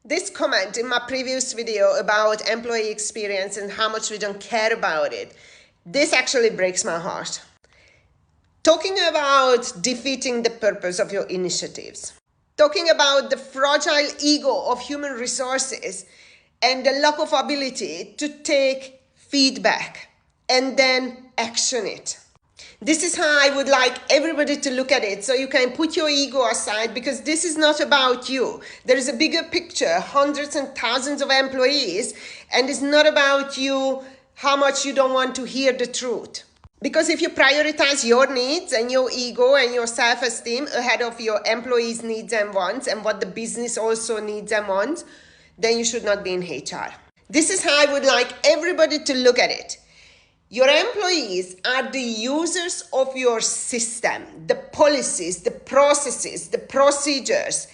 This comment in my previous video about employee experience and how much we don't care about it, this actually breaks my heart. Talking about defeating the purpose of your initiatives. Talking about the fragile ego of human resources and the lack of ability to take feedback and then action it. This is how I would like everybody to look at it, so you can put your ego aside, because this is not about you. There is a bigger picture, hundreds and thousands of employees, and it's not about you, how much you don't want to hear the truth. Because if you prioritize your needs and your ego and your self-esteem ahead of your employees' needs and wants and what the business also needs and wants, then you should not be in HR. This is how I would like everybody to look at it. Your employees are the users of your system, the policies, the processes, the procedures,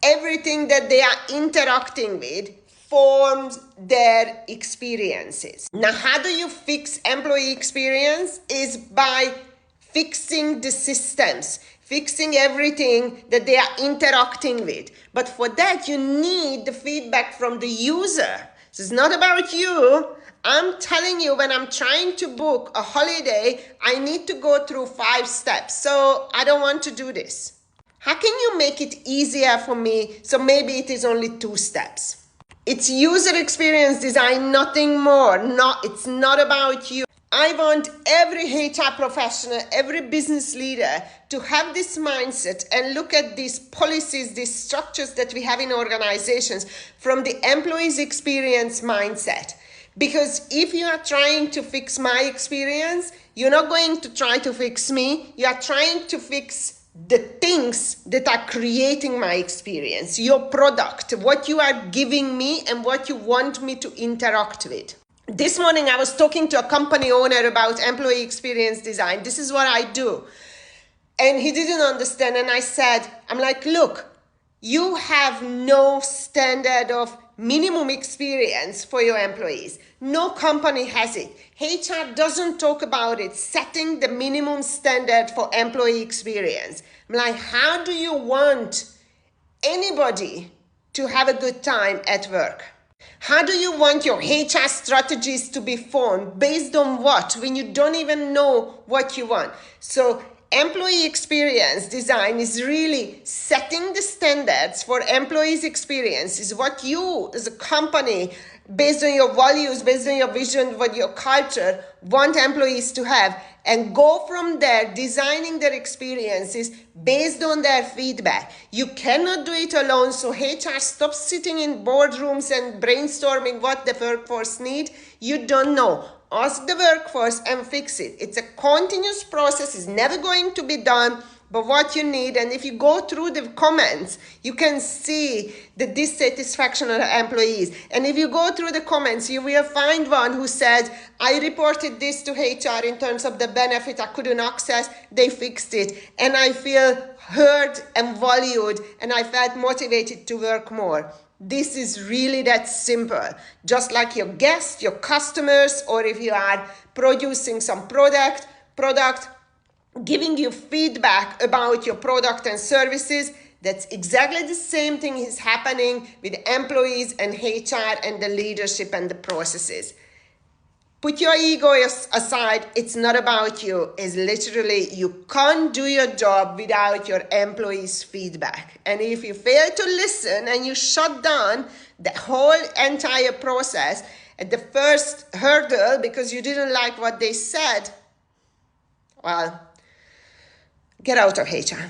everything that they are interacting with forms their experiences. Now, how do you fix employee experience? Is by fixing the systems, fixing everything that they are interacting with. But for that, you need the feedback from the user. So it's not about you. I'm telling you, when I'm trying to book a holiday, I need to go through 5 steps. So I don't want to do this. How can you make it easier for me? So maybe it is only 2 steps. It's user experience design, nothing more. It's not about you. I want every HR professional, every business leader to have this mindset and look at these policies, these structures that we have in organizations from the employee's experience mindset. Because if you are trying to fix my experience, you're not going to try to fix me. You are trying to fix the things that are creating my experience, your product, what you are giving me and what you want me to interact with. This morning, I was talking to a company owner about employee experience design. This is what I do. And he didn't understand. And I said, I'm like, look, you have no standard of minimum experience for your employees. No company has it. HR doesn't talk about it, setting the minimum standard for employee experience. I'm like, how do you want anybody to have a good time at work? How do you want your HR strategies to be formed? Based on what? When you don't even know what you want. So employee experience design is really setting the standards for employees' experience. Is what you as a company, based on your values, based on your vision, what your culture, want employees to have, and go from there designing their experiences based on their feedback. You cannot do it alone, so HR stops sitting in boardrooms and brainstorming what the workforce need. You don't know. Ask the workforce and fix it. It's a continuous process. It's never going to be done, but what you need, and if you go through the comments, you can see the dissatisfaction of employees. And if you go through the comments, you will find one who said, I reported this to HR in terms of the benefit I couldn't access, they fixed it. And I feel heard and valued, and I felt motivated to work more. This is really that simple. Just like your guests, your customers, or if you are producing some product, giving you feedback about your product and services, that's exactly the same thing is happening with employees and HR and the leadership and the processes. Put your ego aside. It's not about you. It's literally, you can't do your job without your employees' feedback. And if you fail to listen and you shut down the whole entire process at the first hurdle because you didn't like what they said, well, get out of HR.